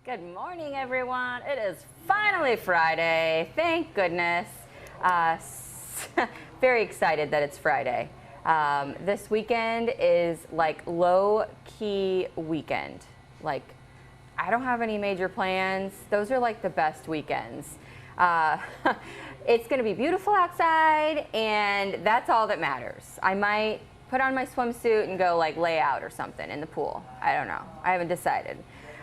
Good morning, everyone. It is finally Friday. Thank goodness. Very excited that it's Friday. This weekend is like low-key weekend. Like, I don't have any major plans. Those are like the best weekends. It's going to be beautiful outside, and that's all that matters. I might put on my swimsuit and go like lay out or something in the pool. I don't know. I haven't decided.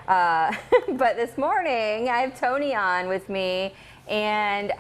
But this morning I have Tony on with me, and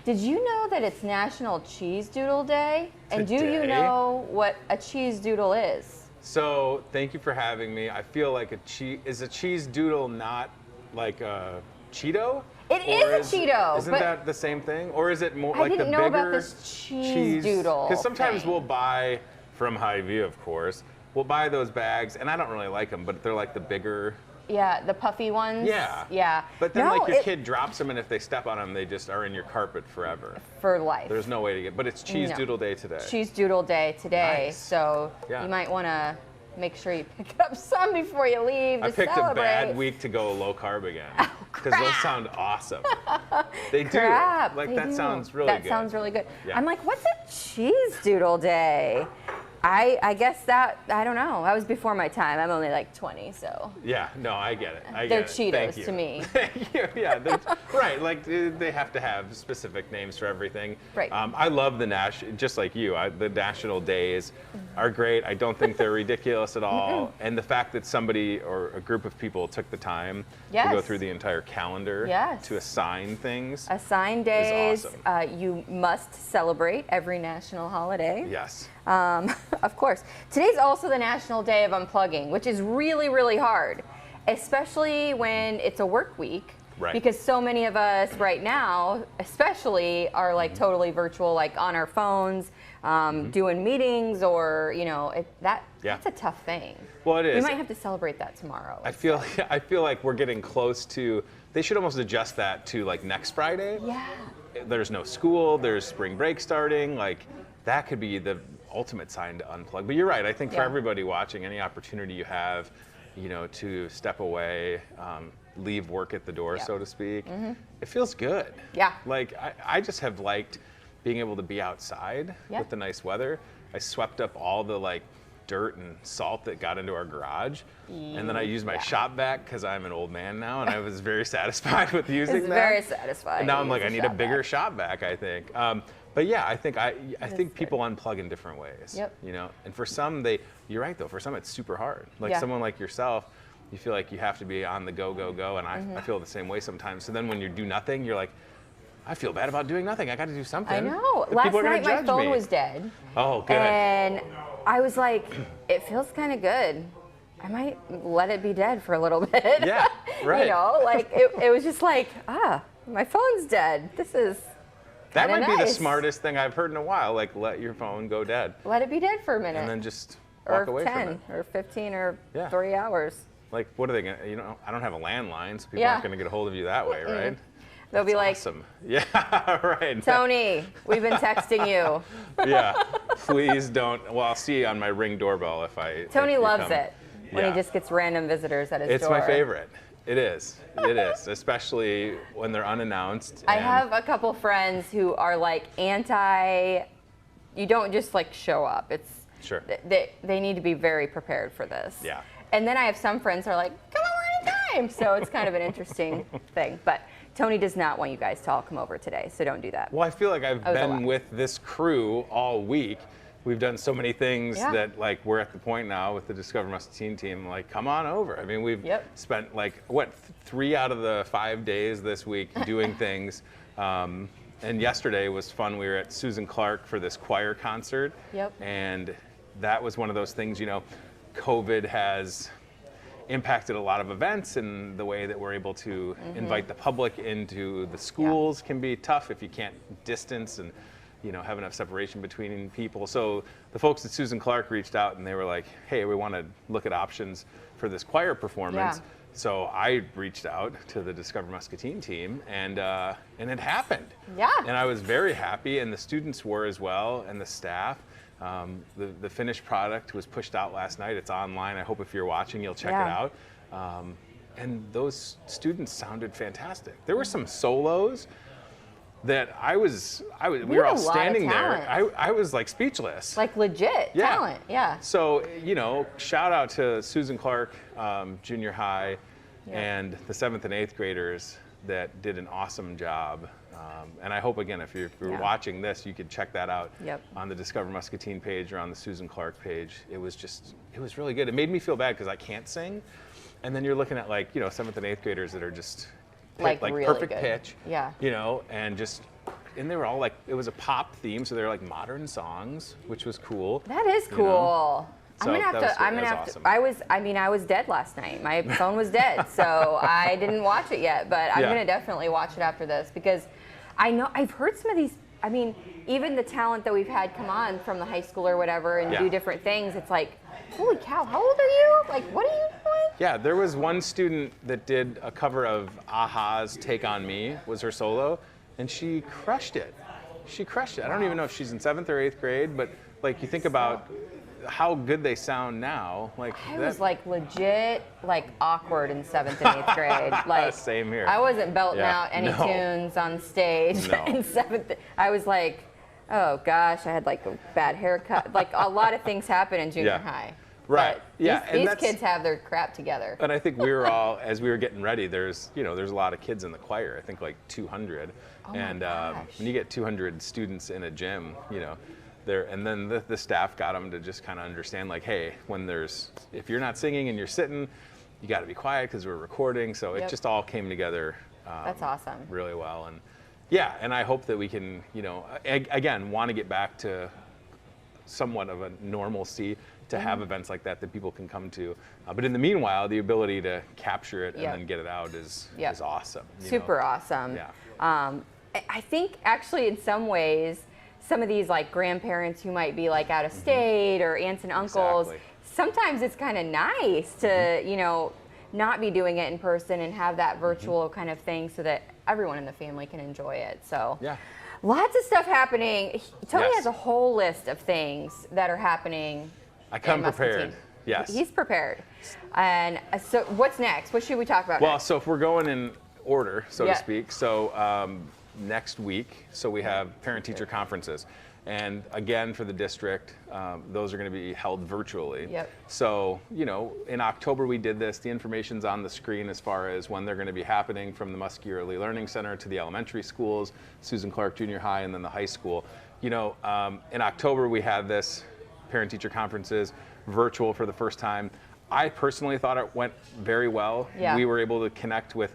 did you know that it's National Cheese Doodle Day? And do you know what a cheese doodle is? So thank you for having me. I feel like is a cheese doodle not like a Cheeto? It is a Cheeto. Isn't that the same thing? Or is it more like the bigger? I didn't know about this cheese doodle. Because sometimes we'll buy from Hy-Vee, of course. We'll buy those bags, and I don't really like them, but they're like the bigger. Yeah, the puffy ones. Yeah. Yeah. But then like your kid drops them, and if they step on them, they just are in your carpet forever. For life. There's no way to get, but it's Cheese Doodle Day today. Cheese Doodle Day today. Nice. So you might want to make sure you pick up some before you leave to celebrate. I picked a bad week to go low carb again. Because those sound awesome. They do. Like that sounds really good. That sounds really good. Yeah. I'm like, what's a Cheese Doodle Day? I guess that, I don't know. That was before my time. I'm only like 20, so. Yeah, no, I get it. They're Cheetos to me. Thank you. Yeah, right. Like they have to have specific names for everything. Right. I love just like you, the national days are great. I don't think they're ridiculous at all. And the fact that somebody or a group of people took the time to go through the entire calendar to assign things. Assign days. Is awesome. You must celebrate every national holiday. Yes. Of course. Today's also the National Day of Unplugging, which is really, really hard, especially when it's a work week. Right. Because so many of us right now, especially, are like totally virtual, like on our phones, doing meetings, or that's a tough thing. Well, it is. We might have to celebrate that tomorrow. I feel like we're getting close to. They should almost adjust that to like next Friday. Yeah. There's no school. There's spring break starting. Like that could be the ultimate sign to unplug. But you're right. I think for everybody watching, any opportunity you have, to step away, leave work at the door, so to speak, it feels good. Yeah. Like I just have liked being able to be outside with the nice weather. I swept up all the like dirt and salt that got into our garage, and then I used my shop vac because I'm an old man now, and I was very satisfied with using that. Very satisfying. And now I'm like, I need a bigger shop vac, I think. But yeah, I think people unplug in different ways. Yep. And for some, you're right though. For some, it's super hard. Like someone like yourself, you feel like you have to be on the go, and I feel the same way sometimes. So then when you do nothing, you're like, I feel bad about doing nothing. I got to do something. I know. Last night my phone was dead. Oh, good. And I was like, it feels kind of good. I might let it be dead for a little bit. Yeah, right. Like it was just like, my phone's dead. This is that might nice. be the smartest thing I've heard in a while. Like, let your phone go dead. Let it be dead for a minute. And then just walk away from it. Or 15 or 3 hours. Like, what are they going to, I don't have a landline, so people aren't going to get a hold of you that way, right? They'll be like, awesome. Yeah, right. Tony, we've been texting you. Yeah, please don't. Well, I'll see you on my Ring doorbell if Tony loves it when he just gets random visitors at his door. It's my favorite. It is. It is, especially when they're unannounced. I have a couple friends who are like you don't just like show up. It's sure. They need to be very prepared for this. Yeah. And then I have some friends who are like, come over anytime. So it's kind of an interesting thing. But Tony does not want you guys to all come over today, so don't do that. Well, I feel like I've been with this crew all week. We've done so many things that, like, we're at the point now with the Discover Muscatine team, like, come on over. I mean, we've spent, like, 3 out of the 5 days this week doing things. And yesterday was fun. We were at Susan Clark for this choir concert. Yep. And that was one of those things, COVID has impacted a lot of events, and the way that we're able to invite the public into the schools can be tough if you can't distance and have enough separation between people. So the folks at Susan Clark reached out, and they were like, hey, we want to look at options for this choir performance. Yeah. So I reached out to the Discover Muscatine team, and it happened. Yeah. And I was very happy, and the students were as well, and the staff. The finished product was pushed out last night. It's online. I hope if you're watching, you'll check it out. and those students sounded fantastic. There were some solos that we were all standing there. I was like speechless. Like legit talent, yeah. So, shout out to Susan Clark, junior high, and the 7th and 8th graders that did an awesome job. And I hope, again, if you're watching this, you could check that out on the Discover Muscatine page or on the Susan Clark page. It was really good. It made me feel bad because I can't sing. And then you're looking at 7th and 8th graders that are just like really perfect good pitch, and they were all it was a pop theme, so they're like modern songs, which was cool. That is cool. So I'm gonna have to. I was dead last night. My phone was dead, so I didn't watch it yet. But I'm gonna definitely watch it after this because I know I've heard some of these. I mean, even the talent that we've had come on from the high school or whatever and do different things. It's like, holy cow, how old are you? Like, what are you doing? Yeah, there was one student that did a cover of Aha's "Take on Me" was her solo, and she crushed it. I don't even know if she's in 7th or 8th grade, but you think about how good they sound now. I was legit awkward in 7th and 8th grade. Same here. I wasn't belting out any tunes on stage in 7th. I was like, oh gosh, I had a bad haircut. A lot of things happen in junior high. Right. But these kids have their crap together. And I think we were all, as we were getting ready, there's a lot of kids in the choir. I think 200. Oh and when you get 200 students in a gym, and then the staff got them to just kind of understand, hey, if you're not singing and you're sitting, you got to be quiet because we're recording. So it just all came together. That's awesome. Really well. And and I hope that we can, again, want to get back to somewhat of a normalcy to have events like that people can come to. But in the meanwhile, the ability to capture it and then get it out is awesome. Super awesome. Yeah. I think actually in some ways, some of these grandparents who might be out of state or aunts and uncles, sometimes it's kind of nice to, not be doing it in person and have that virtual kind of thing so that everyone in the family can enjoy it. So lots of stuff happening. Tony has a whole list of things that are happening. I come prepared. Yes. He's prepared. And so what's next? What should we talk about next? So if we're going in order, so to speak, so next week, so we have parent-teacher conferences. And again, for the district, those are going to be held virtually. So, in October we did this. The information's on the screen as far as when they're going to be happening from the Muskie Early Learning Center to the elementary schools, Susan Clark Junior High, and then the high school. In October we had this parent-teacher conferences virtual for the first time. I personally thought it went very well. We were able to connect with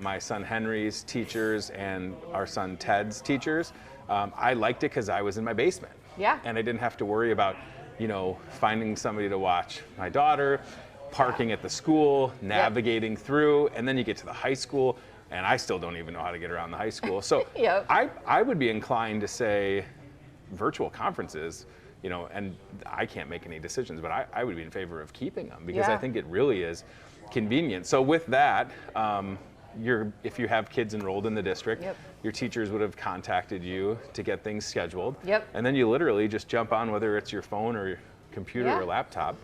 my son Henry's teachers and our son Ted's teachers. I liked it because I was in my basement. And I didn't have to worry about, finding somebody to watch my daughter, parking at the school, navigating through, and then you get to the high school, and I still don't even know how to get around the high school. So I would be inclined to say virtual conferences, and I can't make any decisions, but I would be in favor of keeping them because I think it really is convenient. So with that, if you have kids enrolled in the district, your teachers would have contacted you to get things scheduled. And then you literally just jump on, whether it's your phone or your computer or laptop.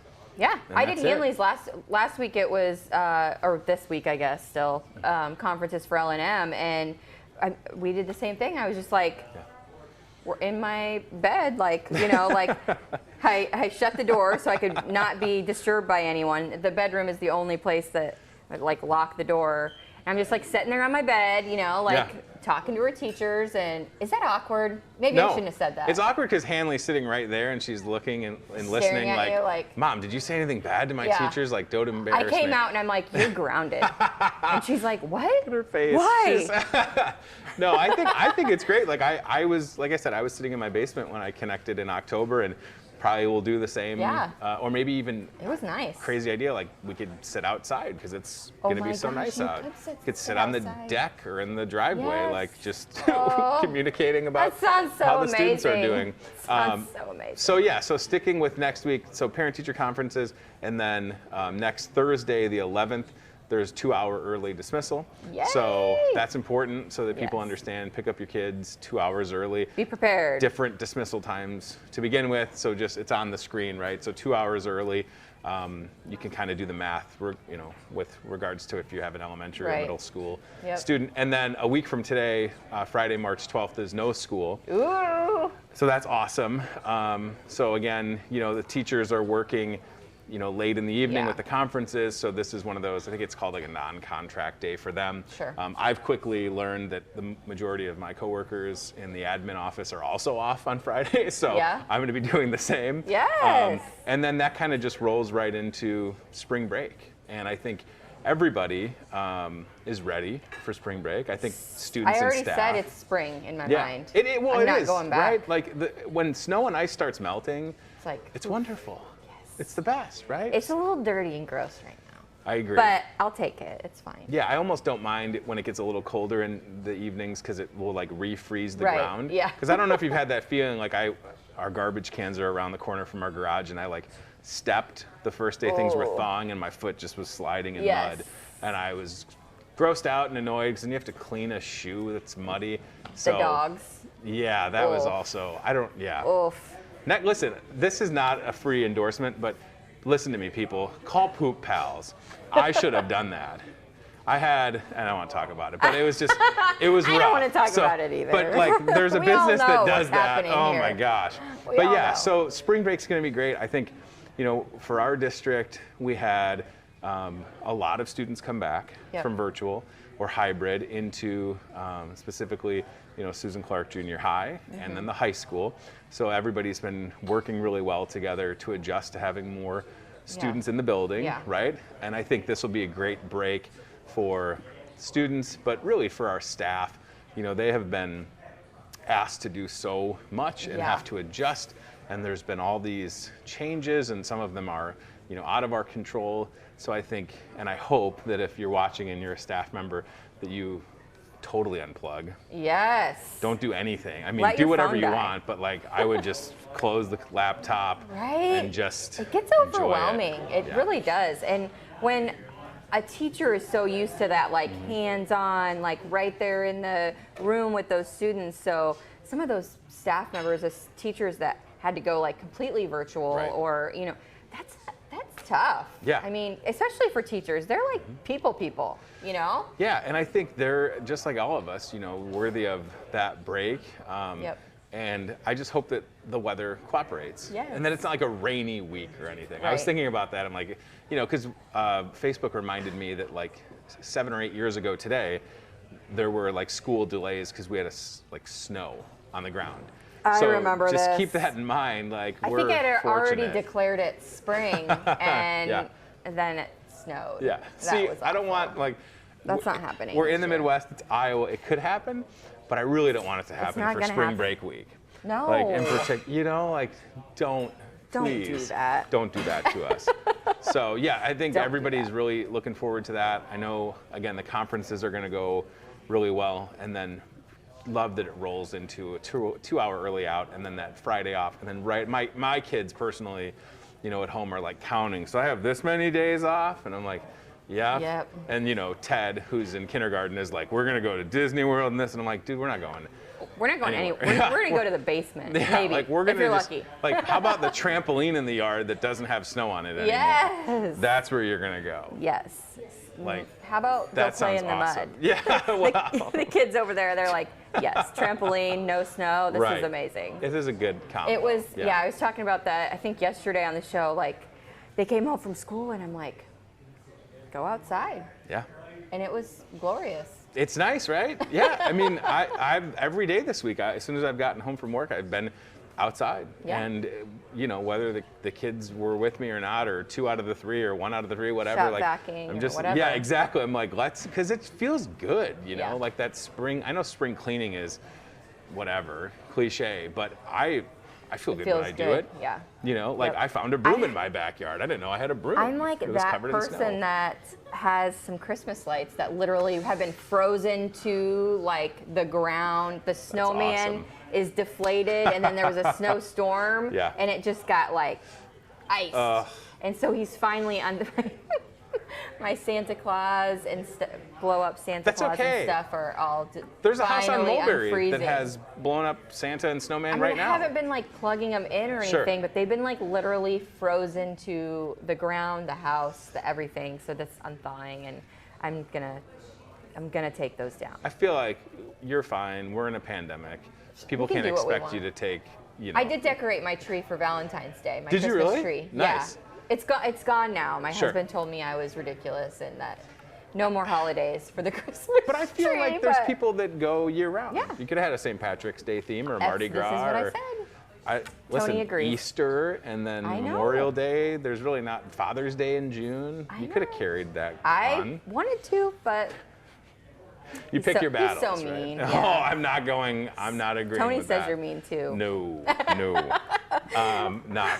I did Hanley's last week. It was, or this week, I guess, still, conferences for L&M, and we did the same thing. I was just we're in my bed, I shut the door so I could not be disturbed by anyone. The bedroom is the only place that I lock the door. And I'm just sitting there on my bed, talking to her teachers. And is that awkward? Maybe I shouldn't have said that. It's awkward because Hanley's sitting right there and she's looking and listening Mom, did you say anything bad to my teachers? Don't embarrass me. I came out and I'm like, you're grounded. And she's like, what? Look at her face. Why? No, I think it's great. I was, like I said, I was sitting in my basement when I connected in October, and probably will do the same. Or maybe even it was nice. Crazy idea, we could sit outside because it's going to be so nice out. You could sit on the deck or in the driveway, just communicating about how the students are doing. Sounds so amazing. So sticking with next week, so parent-teacher conferences, and then next Thursday, the 11th, there's 2-hour early dismissal. Yay! So that's important so that people Yes. understand, pick up your kids 2 hours early. Be prepared. Different dismissal times to begin with, so just it's on the screen, right? So 2 hours early. You can kind of do the math, with regards to if you have an elementary or middle school student. And then a week from today, Friday, March 12th, is no school. Ooh. So that's awesome. So again, the teachers are working, late in the evening with the conferences. So this is one of those, I think it's called like a non-contract day for them. Sure. I've quickly learned that the majority of my coworkers in the admin office are also off on Friday. So I'm going to be doing the same. Yes. And then that kind of just rolls right into spring break. And I think everybody is ready for spring break. I think students I already and staff. said it's spring in my mind. Well, I'm it not is, going back. right? Like when snow and ice starts melting, it's wonderful. It's the best, right? It's a little dirty and gross right now. I agree. But I'll take it. It's fine. Yeah, I almost don't mind when it gets a little colder in the evenings because it will like refreeze the ground. Yeah. Because I don't know if you've had that feeling, like our garbage cans are around the corner from our garage, and I like stepped the first day things were thawing, and my foot just was sliding in mud, and I was grossed out and annoyed because then you have to clean a shoe that's muddy. So, the dogs. Yeah, that was also Oof. Listen, this is not a free endorsement, but listen to me, people. Call Poop Pals. I should have done that. I don't want to talk about it, but it was just, it was rough. I don't want to talk about it either. But like, there's a We all business know that does what's that. happening Oh here. my gosh. We But all yeah, know. so spring break's going to be great. I think, for our district, we had a lot of students come back from virtual or hybrid into specifically, Susan Clark Junior High and then the high school. So everybody's been working really well together to adjust to having more students in the building, right? And I think this will be a great break for students, but really for our staff. They have been asked to do so much and have to adjust. And there's been all these changes, and some of them are, out of our control. So I think, and I hope that if you're watching and you're a staff member, that you totally unplug. Yes. Don't do anything. I mean, Let do your whatever phone you die. want, but like I would just close the laptop and just It gets enjoy overwhelming. It really does. And when a teacher is so used to that, like hands-on, like right there in the room with those students. So some of those staff members, as teachers that had to go like completely virtual, or that's tough. Yeah. I mean, especially for teachers, they're like people. Yeah, and I think they're just like all of us, worthy of that break. And I just hope that the weather cooperates. Yes. And that it's not like a rainy week or anything. I was thinking about that. I'm like, because Facebook reminded me that like 7 or 8 years ago today, there were like school delays because we had snow on the ground. I remember just this. keep that in mind. Like I we're think it had already fortunate. declared it spring, and then it snowed. Yeah. That See, was I don't awful. want That's not happening. We're this in the year. Midwest. It's Iowa. It could happen, but I really don't want it to happen not for gonna spring happen. break week. No. Like in particular, don't do please that. don't do that to us. So yeah, I think Don't do everybody's that. really looking forward to that. I know again the conferences are going to go really well, and then love that it rolls into a 2-hour early out, and then that Friday off, and then my kids personally, at home are like counting. So I have this many days off, and I'm like, yeah. Yep. And Ted, who's in kindergarten, is like, we're gonna go to Disney World and this, and I'm like, dude, we're not going. We're not going anywhere. anywhere. We're gonna go to the basement. Yeah, maybe. like we're if gonna you're just lucky. like, how about the trampoline in the yard that doesn't have snow on it anymore? Yes. That's where you're gonna go. Yes. Like, How about go that play sounds in the awesome. mud? Yeah, wow. The kids over there, they're like, yes, trampoline, no snow. This is amazing. It is a good combo. It was, I was talking about that, I think yesterday on the show, like, they came home from school and I'm like, go outside. Yeah. And it was glorious. It's nice, right? Yeah. I mean, I've every day this week, as soon as I've gotten home from work, I've been outside. Yeah. And, whether the kids were with me or not, or 2 out of the 3 or 1 out of the 3, whatever. Shop like, vacuuming I'm or just, whatever. yeah, exactly. I'm like, because it feels good, Yeah. like that spring. I know spring cleaning is whatever, cliche, but I feel good when I do it. Yeah. I found a broom in my backyard. I didn't know I had a broom. I'm like It was that covered in snow. person that has some Christmas lights that literally have been frozen to like the ground. The snowman awesome. is deflated, and then there was a snowstorm, Yeah. and it just got like ice. And so he's finally my Santa Claus and blow up Santa Claus and stuff are all There's a house on Mulberry unfreezing. that has blown up Santa and Snowman right now. I haven't been like plugging them in or anything, but they've been like literally frozen to the ground, the house, the everything. So that's unthawing, and I'm gonna take those down. I feel like you're fine. We're in a pandemic. People can't expect you to take. You know. I did decorate my tree for Valentine's Day. My Did Christmas you really? tree. Nice. Yeah. It's gone now. My husband told me I was ridiculous and that no more holidays for the Christmas But I feel tree, like there's people that go year round. Yeah. You could have had a St. Patrick's Day theme or Mardi Gras. This is what or, I said. Listen, agrees. Easter and then Memorial Day. There's really not Father's Day in June. You could have carried that on. I wanted to, but you pick your battles. He's so mean. Right? Yeah. Oh, I'm not agreeing Tony with says that. you're mean too. No. Not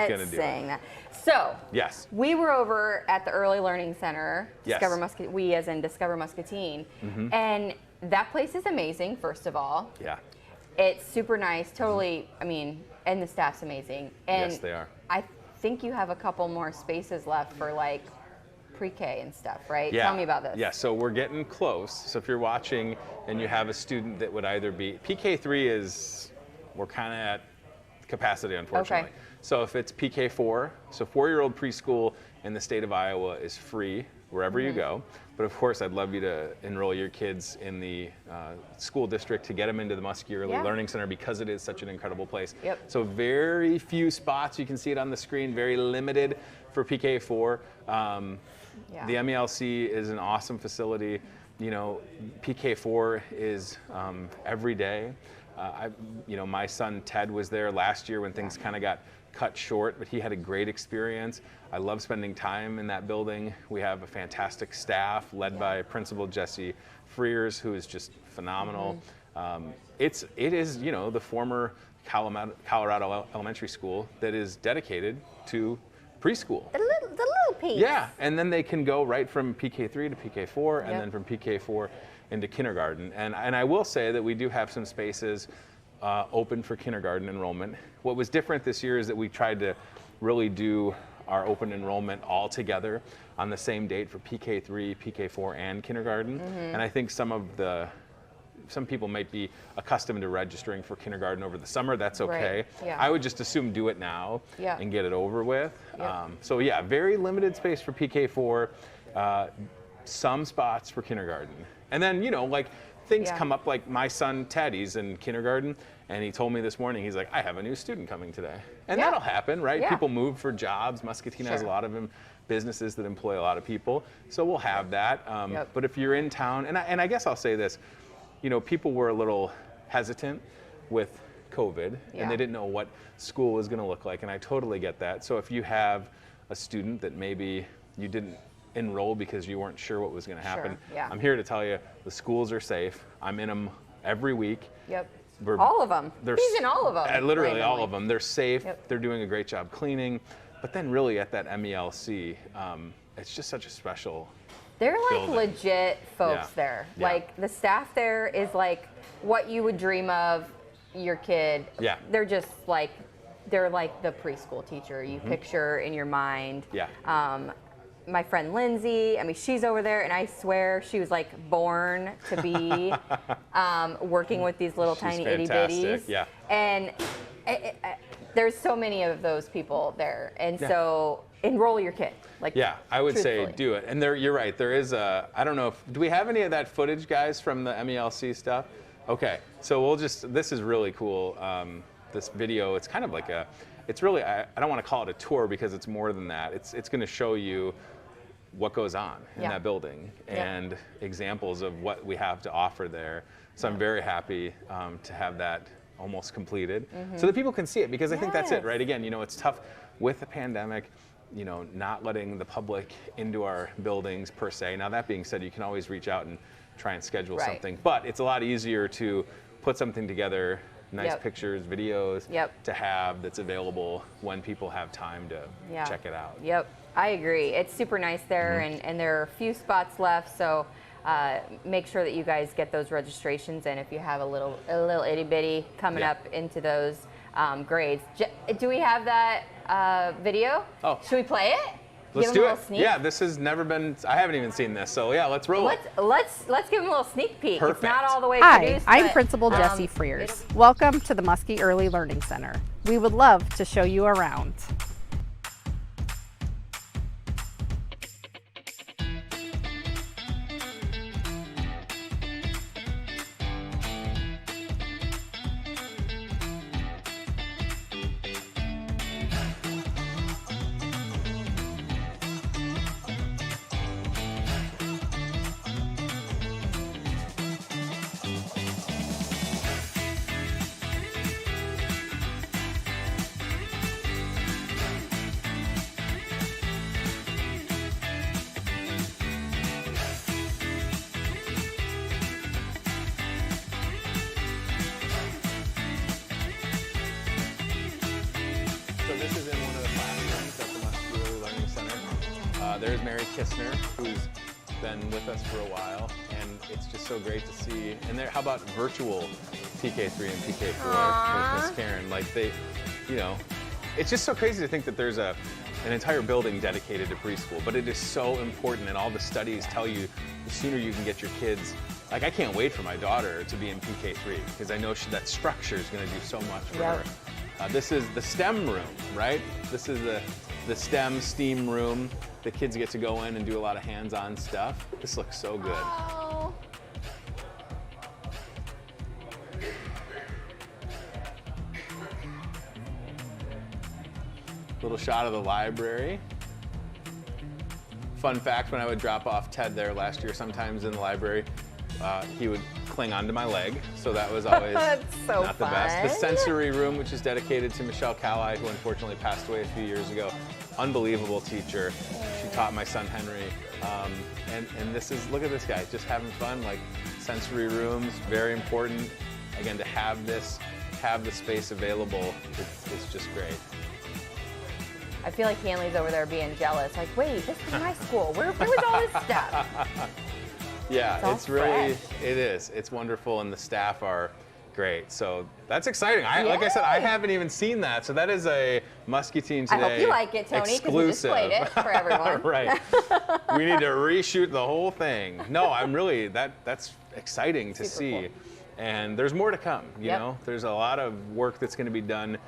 gonna do saying it. that. So yes, we were over at the Early Learning Center. Yes. We as in Discover Muscatine, and that place is amazing. First of all, yeah, it's super nice. Totally. I mean, and the staff's amazing. And yes, they are. I think you have a couple more spaces left for like pre-K and stuff, right? Yeah. Tell me about this. Yeah, so we're getting close. So if you're watching and you have a student that would either be PK3 we're kind of at capacity, unfortunately. Okay. So if it's PK4, so 4-year-old preschool in the state of Iowa is free wherever you go. But of course, I'd love you to enroll your kids in the school district to get them into the Muskie Early Learning Center because it is such an incredible place. Yep. So very few spots. You can see it on the screen, very limited for PK4. The MELC is an awesome facility. You know, PK4 is every day. My son Ted was there last year when things kind of got cut short, but he had a great experience. I love spending time in that building. We have a fantastic staff led by Principal Jesse Freers, who is just phenomenal. It is, the former Colorado Elementary School that is dedicated to preschool. The little piece. Yeah, and then they can go right from PK3 to PK4, and then from PK4 into kindergarten. And I will say that we do have some spaces open for kindergarten enrollment. What was different this year is that we tried to really do our open enrollment all together on the same date for PK3, PK4, and kindergarten. And I think some people might be accustomed to registering for kindergarten over the summer. That's okay. Right. Yeah. I would just assume do it now and get it over with. So yeah, very limited space for PK4, some spots for kindergarten. And then, things come up, like my son Ted, he's in kindergarten, and he told me this morning, he's like, I have a new student coming today. And that'll happen, right? Yeah. People move for jobs. Muscatine has a lot of businesses that employ a lot of people. So we'll have that. But if you're in town, and I guess I'll say this, people were a little hesitant with COVID, and they didn't know what school was going to look like, and I totally get that. So if you have a student that maybe you didn't enroll because you weren't sure what was going to happen, I'm here to tell you the schools are safe. I'm in them every week. Yep. All of them. He's in all of them. Literally all of them. They're safe. They're doing a great job cleaning. But then really at that MELC, it's just such a special They're like building. legit folks there. Yeah. Like the staff there is like what you would dream of your kid. Yeah. They're just like, they're like the preschool teacher you picture in your mind. Yeah. My friend Lindsay, she's over there, and I swear she was like born to be working with these little tiny itty bitties. Yeah. And there's so many of those people there, and so enroll your kid. I would truthfully. say do it. And you're right. There is I don't know do we have any of that footage, guys, from the MELC stuff? Okay, so this is really cool. This video, it's kind of like it's really, I don't want to call it a tour because it's more than that. It's going to show you what goes on in that building and examples of what we have to offer there. So I'm very happy to have that almost completed so that people can see it, because I think that's it, right? Again, it's tough with the pandemic, not letting the public into our buildings per se. Now, that being said, you can always reach out and try and schedule something, but it's a lot easier to put something together, nice pictures, videos to have that's available when people have time to check it out. Yep, I agree. It's super nice there, and there are a few spots left, so make sure that you guys get those registrations in if you have a little itty bitty coming up into those grades. Do we have that video? Oh. Should we play it? Let's give do them a it. little sneak? Yeah, this has never been. I haven't even seen this, so yeah, let's roll. Let's give them a little sneak peek. Perfect. It's not all the way Hi, produced. I'm but, Principal Jessie Freers. Welcome to the Muskie Early Learning Center. We would love to show you around. So this is in one of the classrooms at the Muskie Early Learning Center. There's Mary Kistner, who's been with us for a while, and it's just so great to see. And there, how about virtual PK3 and PK4 with Miss Karen? Like it's just so crazy to think that there's an entire building dedicated to preschool, but it is so important, and all the studies tell you the sooner you can get your kids. Like, I can't wait for my daughter to be in PK3 because I know that structure is going to do so much for her. This is the STEM room, right? This is the STEM STEAM room. The kids get to go in and do a lot of hands-on stuff. This looks so good. Oh. Little shot of the library. Fun fact, when I would drop off Ted there last year, sometimes in the library, he would cling onto my leg, so that was always so not the best. The sensory room, which is dedicated to Michelle Cali, who unfortunately passed away a few years ago. Unbelievable teacher. She taught my son Henry. And this is, look at this guy, just having fun. Like, sensory rooms, very important. Again, to have the space available, it's just great. I feel like Hanley's over there being jealous. Like, wait, this is my school. Where was all this stuff? Yeah, it's really, fresh. It is. It's wonderful, and the staff are great. So that's exciting. Like I said, I haven't even seen that. So that is a Muscatine Today I hope you like it, Tony, because you displayed it for everyone. Right. We need to reshoot the whole thing. No, I'm really, that's exciting to see. Cool. And there's more to come, you know? There's a lot of work that's going to be done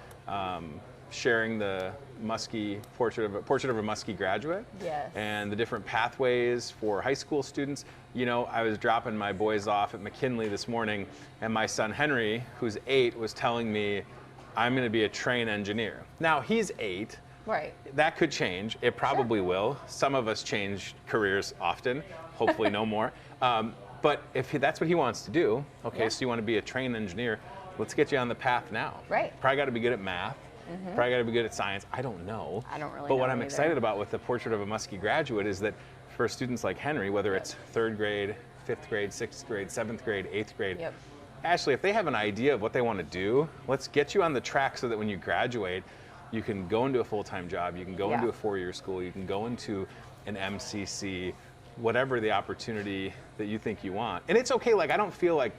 sharing the Muskie portrait of a Muskie graduate, and the different pathways for high school students. You know, I was dropping my boys off at McKinley this morning, and my son Henry, who's 8, was telling me, I'm going to be a train engineer. Now, he's 8. Right. That could change. It probably will. Some of us change careers often, hopefully no more. But if that's what he wants to do, okay, so you want to be a train engineer, let's get you on the path now. Right. Probably got to be good at math. Probably got to be good at science. I don't know. I don't really But know what I'm either. excited about with the Portrait of a Muskie Graduate is that for students like Henry, whether it's 3rd grade, 5th grade, 6th grade, 7th grade, 8th grade, Ashley, if they have an idea of what they want to do, let's get you on the track so that when you graduate, you can go into a full-time job, you can go into a 4-year school, you can go into an MCC, whatever the opportunity that you think you want. And it's okay, like, I don't feel like,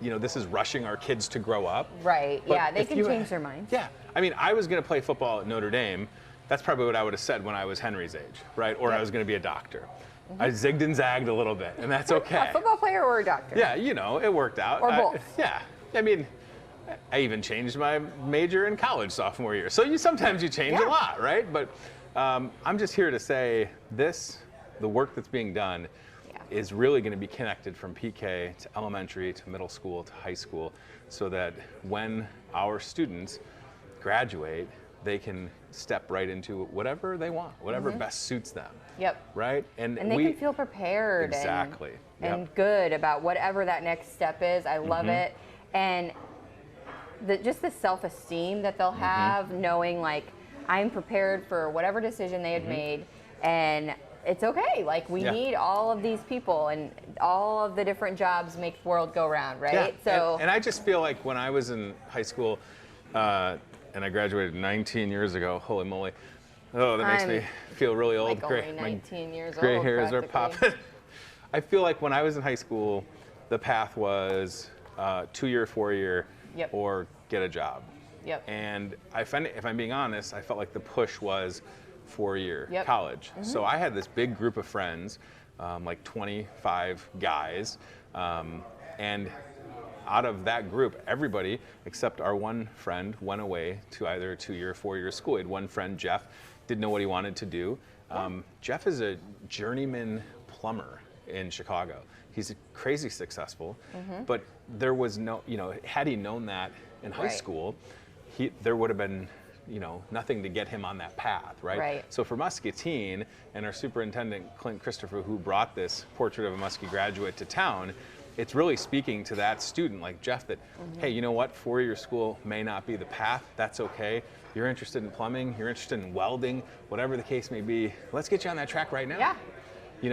you know, this is rushing our kids to grow up. Right, But yeah, they if can change their minds. Yeah, I mean, I was going to play football at Notre Dame. That's probably what I would have said when I was Henry's age, right? Or I was going to be a doctor. I zigged and zagged a little bit, and that's okay. A football player or a doctor? Yeah, you know, it worked out. Or both. Yeah, I mean, I even changed my major in college sophomore year. So sometimes you change a lot, right? But I'm just here to say the work that's being done is really going to be connected from PK to elementary to middle school to high school, so that when our students graduate, they can step right into whatever they want, whatever best suits them. Right? And they can feel prepared exactly. and good about whatever that next step is. I love it. And just the self-esteem that they'll have, knowing like I'm prepared for whatever decision they had made, and it's okay. Like, we need all of these people, and all of the different jobs make the world go round, right? Yeah. So, and I just feel like when I was in high school, and I graduated 19 years ago, holy moly. Oh, that makes me feel really old. like only 19 years gray old, hairs are popping. I feel like when I was in high school, the path was 2-year, 4-year, or get a job. And if I'm being honest, I felt like the push was four-year Yep. college. So I had this big group of friends, like 25 guys, and out of that group, everybody except our one friend went away to either a 2-year or 4-year school. We had one friend, Jeff, didn't know what he wanted to do. Jeff is a journeyman plumber in Chicago. He's crazy successful, but there was no, had he known that in high school, there would have been, nothing to get him on that path, right? So for Muscatine and our superintendent, Clint Christopher, who brought this portrait of a Muskie graduate to town, it's really speaking to that student like Jeff that, hey, you know what, 4-year school may not be the path, that's okay. You're interested in plumbing, you're interested in welding, whatever the case may be, let's get you on that track right now. Yeah.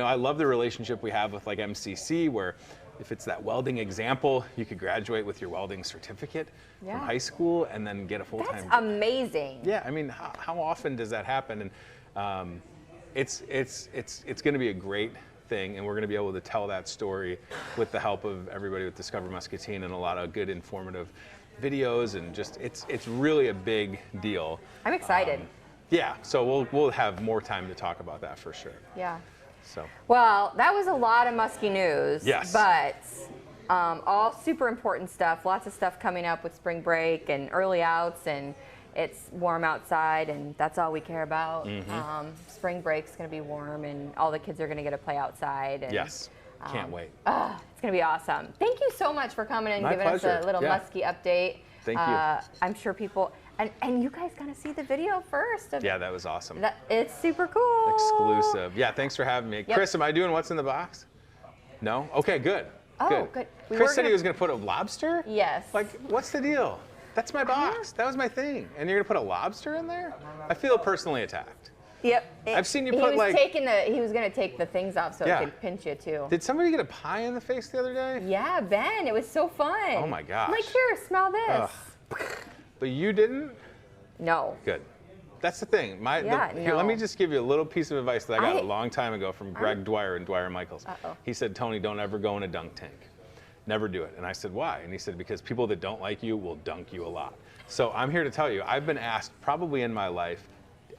I love the relationship we have with like MCC, where if it's that welding example, you could graduate with your welding certificate from high school and then get a full-time That's amazing. Yeah, I mean, how often does that happen? And it's going to be a great thing, and we're going to be able to tell that story with the help of everybody with Discover Muscatine and a lot of good informative videos, and just it's really a big deal. I'm excited. Yeah, so we'll have more time to talk about that for sure. Yeah. So. Well, that was a lot of Muskie news. Yes. But all super important stuff. Lots of stuff coming up with spring break and early outs, and it's warm outside, and that's all we care about. Spring break's going to be warm, and all the kids are going to get to play outside. And, yes. Can't wait. It's going to be awesome. Thank you so much for coming and My giving pleasure. us a little Muskie update. Thank you. I'm sure people, and you guys got to see the video first. Yeah, that was awesome. It's super cool. Exclusive. Yeah, thanks for having me. Chris, am I doing what's in the box? No? Okay, good. Oh, good. Chris said he was going to put a lobster? Yes. Like, what's the deal? That's my box. That was my thing. And you're going to put a lobster in there? I feel personally attacked. Yep. I've seen you put like... He was going to take the things off so it could pinch you too. Did somebody get a pie in the face the other day? Yeah, Ben. It was so fun. Oh my gosh. I'm like, here, smell this. Ugh. But you didn't? No. Good. That's the thing. Here, let me just give you a little piece of advice that I got a long time ago from Greg Dwyer and Dwyer Michaels. He said, Tony, don't ever go in a dunk tank. Never do it. And I said, why? And he said, because people that don't like you will dunk you a lot. So I'm here to tell you, I've been asked probably in my life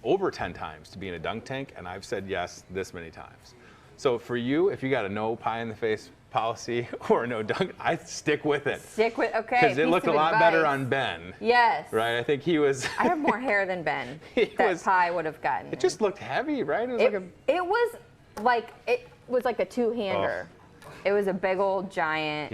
over 10 times to be in a dunk tank, and I've said yes this many times. So for you, if you got a no pie in the face policy or no dunk, I stick with it. Okay. Because it looked a lot better on Ben. Yes. Right? I think he was... I have more hair than Ben. Pie would have gotten. It just looked heavy, right? It was like a two-hander. Oh. It was a big old giant.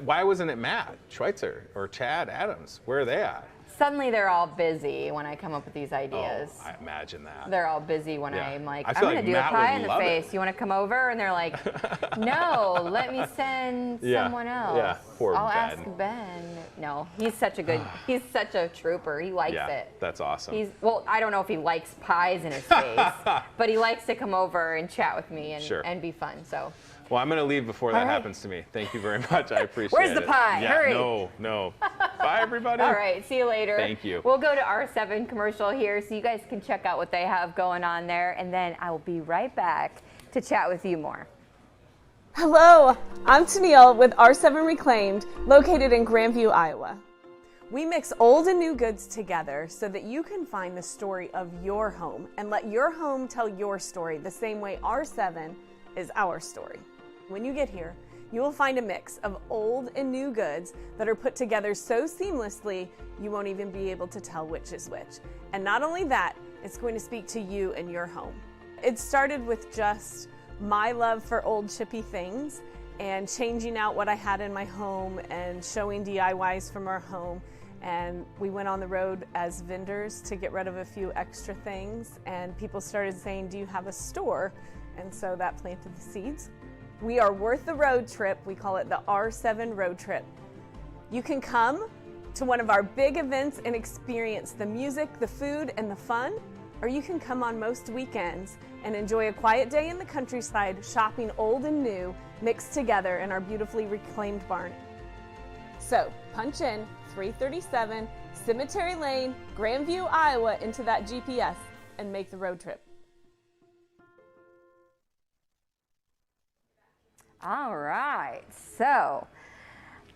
Why wasn't it Matt Schweitzer or Chad Adams? Where are they at? Suddenly they're all busy when I come up with these ideas. Oh, I imagine that. They're all busy when I'm like, I'm going to do a pie in the face. You want to come over? And they're like, no, let me send someone else. Yeah, poor Ben. I'll ask Ben. No, he's such a trooper. He likes it. That's awesome. I don't know if he likes pies in his face, but he likes to come over and chat with me and be fun. So. Well, I'm going to leave before that happens to me. Thank you very much. I appreciate it. Where's the pie? Yeah, Hurry. No. Bye, everybody. All right. See you later. Thank you. We'll go to R7 commercial here so you guys can check out what they have going on there. And then I will be right back to chat with you more. Hello, I'm Tennille with R7 Reclaimed, located in Grandview, Iowa. We mix old and new goods together so that you can find the story of your home and let your home tell your story the same way R7 is our story. When you get here, you will find a mix of old and new goods that are put together so seamlessly you won't even be able to tell which is which. And not only that, it's going to speak to you and your home. It started with just my love for old chippy things and changing out what I had in my home and showing DIYs from our home. And we went on the road as vendors to get rid of a few extra things, and people started saying, do you have a store? And so that planted the seeds. We are worth the road trip. We call it the R7 Road Trip. You can come to one of our big events and experience the music, the food, and the fun, or you can come on most weekends and enjoy a quiet day in the countryside, shopping old and new, mixed together in our beautifully reclaimed barn. So punch in 337 Cemetery Lane, Grandview, Iowa into that GPS and make the road trip. All right, so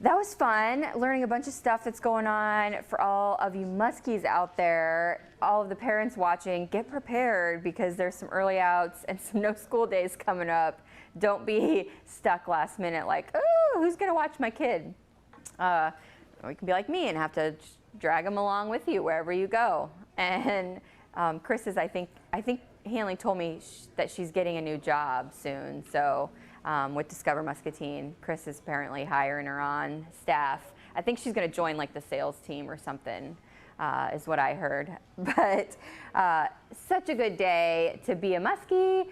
that was fun, learning a bunch of stuff that's going on for all of you Muskies out there. All of the parents watching, get prepared because there's some early outs and some no school days coming up. Don't be stuck last minute like, oh, who's gonna watch my kid? Or you can be like me and have to drag them along with you wherever you go. And Chris is, I think Hanley told me that she's getting a new job soon. So with Discover Muscatine, Chris is apparently hiring her on staff. I think she's going to join like the sales team or something, is what I heard. But such a good day to be a Muskie.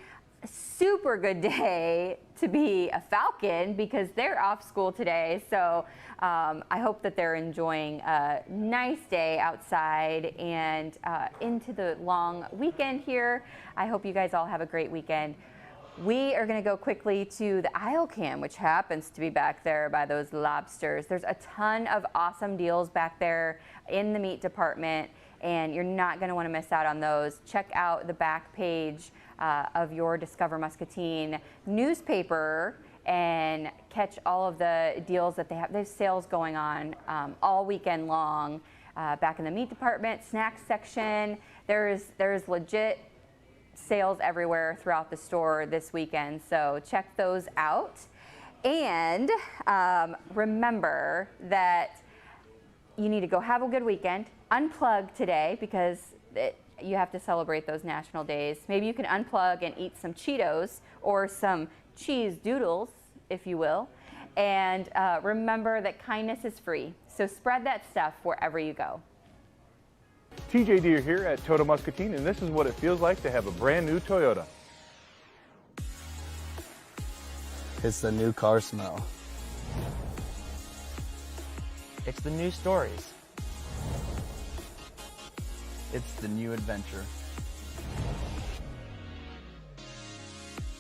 Super good day to be a Falcon because they're off school today. So I hope that they're enjoying a nice day outside and into the long weekend here. I hope you guys all have a great weekend. We are going to go quickly to the aisle cam, which happens to be back there by those lobsters. There's a ton of awesome deals back there in the meat department, and you're not going to want to miss out on those. Check out the back page of your Discover Muscatine newspaper and catch all of the deals that they have. There's sales going on all weekend long back in the meat department, snacks section. There's legit sales everywhere throughout the store this weekend, so check those out. And remember that you need to go have a good weekend. Unplug today because you have to celebrate those national days. Maybe you can unplug and eat some Cheetos or some cheese doodles, if you will. And remember that kindness is free, so spread that stuff wherever you go. TJ Deere here at Total Muscatine, and this is what it feels like to have a brand new Toyota. It's the new car smell. It's the new stories. It's the new adventure.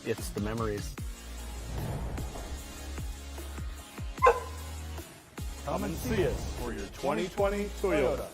It's the memories. Come and see us for your 2020 Toyota.